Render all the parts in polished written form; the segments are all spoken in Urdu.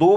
2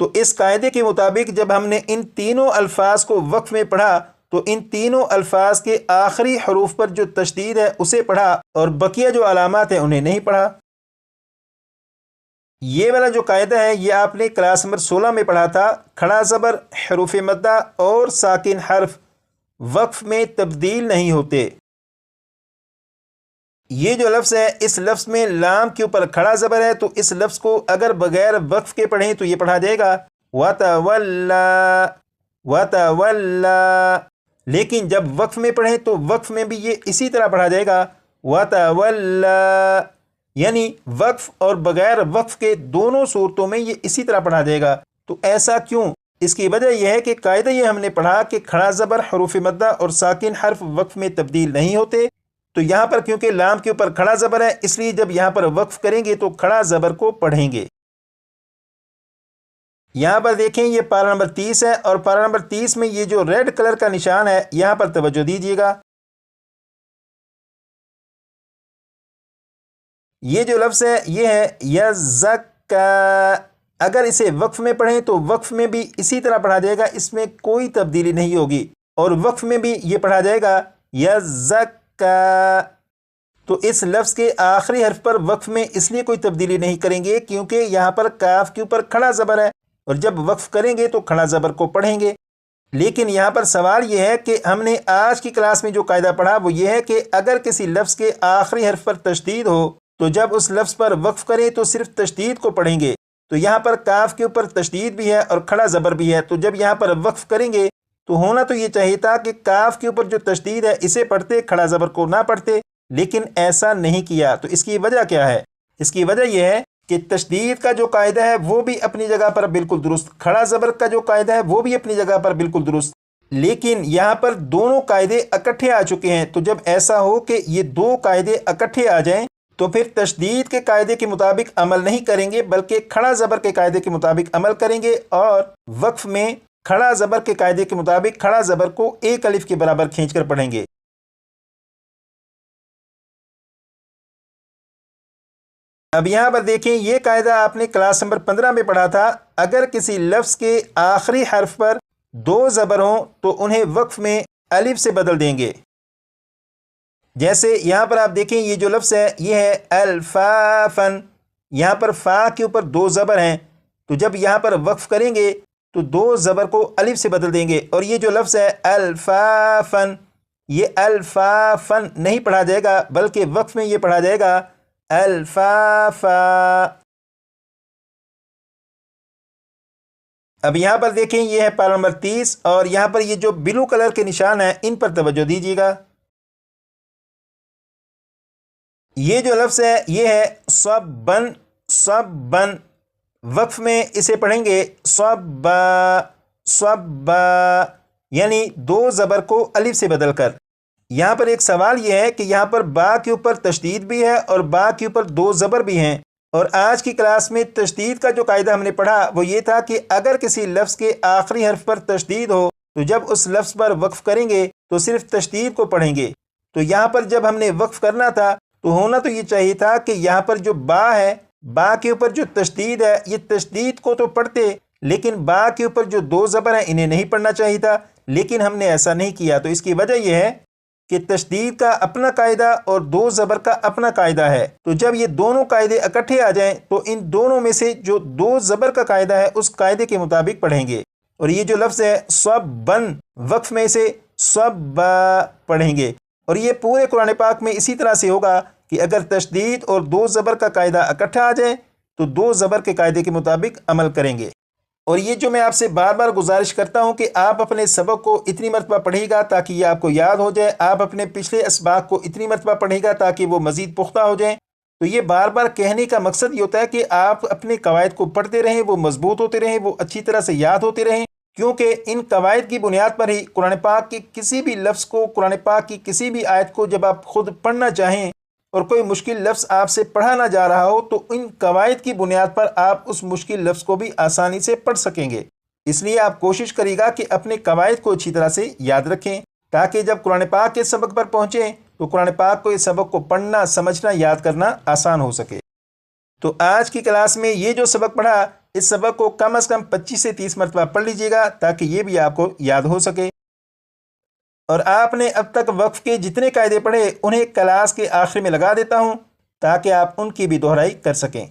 تو اس قاعدے کے مطابق جب ہم نے ان تینوں الفاظ کو وقف میں پڑھا تو ان تینوں الفاظ کے آخری حروف پر جو تشدید ہے اسے پڑھا اور بقیہ جو علامات ہیں انہیں نہیں پڑھا۔ یہ والا جو قاعدہ ہے یہ آپ نے کلاس نمبر 16 میں پڑھا تھا۔ کھڑا زبر، حروف مدہ اور ساکن حرف وقف میں تبدیل نہیں ہوتے۔ یہ جو لفظ ہے اس لفظ میں لام کے اوپر کھڑا زبر ہے، تو اس لفظ کو اگر بغیر وقف کے پڑھیں تو یہ پڑھا جائے گا وَتَوَلَّا وَتَوَلَّا، لیکن جب وقف میں پڑھیں تو وقف میں بھی یہ اسی طرح پڑھا جائے گا وَتَوَلَّا، یعنی وقف اور بغیر وقف کے دونوں صورتوں میں یہ اسی طرح پڑھا جائے گا۔ تو ایسا کیوں؟ اس کی وجہ یہ ہے کہ قاعدہ یہ ہم نے پڑھا کہ کھڑا زبر، حروف مدہ اور ساکن حرف وقف میں تبدیل نہیں ہوتے، تو یہاں پر کیونکہ لام کے اوپر کھڑا زبر ہے اس لیے جب یہاں پر وقف کریں گے تو کھڑا زبر کو پڑھیں گے۔ یہاں پر دیکھیں یہ پارہ نمبر 30 ہے، اور پارہ نمبر 30 میں یہ جو ریڈ کلر کا نشان ہے یہاں پر توجہ دیجیے گا۔ یہ جو لفظ ہے یہ ہے یزکا، اگر اسے وقف میں پڑھیں تو وقف میں بھی اسی طرح پڑھا جائے گا، اس میں کوئی تبدیلی نہیں ہوگی، اور وقف میں بھی یہ پڑھا جائے گا یزکا۔ تو اس لفظ کے آخری حرف پر وقف میں اس لیے کوئی تبدیلی نہیں کریں گے کیونکہ یہاں پر کاف کے اوپر کھڑا زبر ہے، اور جب وقف کریں گے تو کھڑا زبر کو پڑھیں گے۔ لیکن یہاں پر سوال یہ ہے کہ ہم نے آج کی کلاس میں جو قاعدہ پڑھا وہ یہ ہے کہ اگر کسی لفظ کے آخری حرف پر تشدید ہو تو جب اس لفظ پر وقف کریں تو صرف تشدید کو پڑھیں گے۔ تو یہاں پر کاف کے اوپر تشدید بھی ہے اور کھڑا زبر بھی ہے، تو جب یہاں پر وقف کریں گے تو ہونا تو یہ چاہیے تھا کہ کاف کے اوپر جو تشدید ہے اسے پڑھتے، کھڑا زبر کو نہ پڑھتے، لیکن ایسا نہیں کیا۔ تو اس کی وجہ کیا ہے؟ اس کی وجہ یہ ہے کہ تشدید کا جو قاعدہ ہے وہ بھی اپنی جگہ پر بالکل درست، کھڑا زبر کا جو قاعدہ ہے وہ بھی اپنی جگہ پر بالکل درست، لیکن یہاں پر دونوں قاعدے اکٹھے آ چکے ہیں۔ تو جب ایسا ہو کہ یہ دو قاعدے اکٹھے آ جائیں تو پھر تشدید کے قاعدے کے مطابق عمل نہیں کریں گے بلکہ کھڑا زبر کے قاعدے کے مطابق عمل کریں گے، اور وقف میں کھڑا زبر کے قاعدے کے مطابق کھڑا زبر کو ایک الف کے برابر کھینچ کر پڑھیں گے۔ اب یہاں پر دیکھیں یہ قاعدہ آپ نے کلاس نمبر 15 میں پڑھا تھا، اگر کسی لفظ کے آخری حرف پر دو زبر ہوں تو انہیں وقف میں الف سے بدل دیں گے۔ جیسے یہاں پر آپ دیکھیں یہ جو لفظ ہے یہ ہے الفافن، یہاں پر فا کے اوپر دو زبر ہیں، تو جب یہاں پر وقف کریں گے تو دو زبر کو الف سے بدل دیں گے، اور یہ جو لفظ ہے الفافن، یہ الفافن نہیں پڑھا جائے گا بلکہ وقف میں یہ پڑھا جائے گا الفافا۔ اب یہاں پر دیکھیں یہ ہے پارہ نمبر 30، اور یہاں پر یہ جو بلو کلر کے نشان ہیں ان پر توجہ دیجیے گا۔ یہ جو لفظ ہے یہ ہے صبن، صبن، وقف میں اسے پڑھیں گے صبا، صبا، یعنی دو زبر کو الف سے بدل کر۔ یہاں پر ایک سوال یہ ہے کہ یہاں پر با کے اوپر تشدید بھی ہے اور با کے اوپر دو زبر بھی ہیں، اور آج کی کلاس میں تشدید کا جو قاعدہ ہم نے پڑھا وہ یہ تھا کہ اگر کسی لفظ کے آخری حرف پر تشدید ہو تو جب اس لفظ پر وقف کریں گے تو صرف تشدید کو پڑھیں گے۔ تو یہاں پر جب ہم نے وقف کرنا تھا تو ہونا تو یہ چاہیے تھا کہ یہاں پر جو با ہے، با کے اوپر جو تشدید ہے یہ تشدید کو تو پڑھتے، لیکن با کے اوپر جو دو زبر ہیں انہیں نہیں پڑھنا چاہیے تھا، لیکن ہم نے ایسا نہیں کیا۔ تو اس کی وجہ یہ ہے کہ تشدید کا اپنا قاعدہ اور دو زبر کا اپنا قاعدہ ہے، تو جب یہ دونوں قاعدے اکٹھے آ جائیں تو ان دونوں میں سے جو دو زبر کا قاعدہ ہے اس قاعدے کے مطابق پڑھیں گے، اور یہ جو لفظ ہے صبن، وقف میں سے صبا پڑھیں گے، اور یہ پورے قرآن پاک میں اسی طرح سے ہوگا کہ اگر تشدید اور دو زبر کا قاعدہ اکٹھا آ جائے تو دو زبر کے قاعدے کے مطابق عمل کریں گے۔ اور یہ جو میں آپ سے بار بار گزارش کرتا ہوں کہ آپ اپنے سبق کو اتنی مرتبہ پڑھیے گا تاکہ یہ آپ کو یاد ہو جائے، آپ اپنے پچھلے اسباق کو اتنی مرتبہ پڑھیے گا تاکہ وہ مزید پختہ ہو جائیں۔ تو یہ بار بار کہنے کا مقصد یہ ہوتا ہے کہ آپ اپنے قواعد کو پڑھتے رہیں، وہ مضبوط ہوتے رہیں، وہ اچھی طرح سے یاد ہوتے رہیں، کیونکہ ان قواعد کی بنیاد پر ہی قرآن پاک کے کسی بھی لفظ کو، قرآن پاک کی کسی بھی آیت کو جب آپ خود پڑھنا چاہیں اور کوئی مشکل لفظ آپ سے پڑھا نہ جا رہا ہو تو ان قواعد کی بنیاد پر آپ اس مشکل لفظ کو بھی آسانی سے پڑھ سکیں گے۔ اس لیے آپ کوشش کریے گا کہ اپنے قواعد کو اچھی طرح سے یاد رکھیں تاکہ جب قرآن پاک کے سبق پر پہنچیں تو قرآن پاک کو اس سبق کو پڑھنا، سمجھنا، یاد کرنا آسان ہو سکے۔ تو آج کی کلاس میں یہ جو سبق پڑھا اس سبق کو کم از کم 25 سے 30 مرتبہ پڑھ لیجیے گا تاکہ یہ بھی آپ کو یاد ہو سکے۔ اور آپ نے اب تک وقف کے جتنے قاعدے پڑھے انہیں کلاس کے آخر میں لگا دیتا ہوں تاکہ آپ ان کی بھی دہرائی کر سکیں۔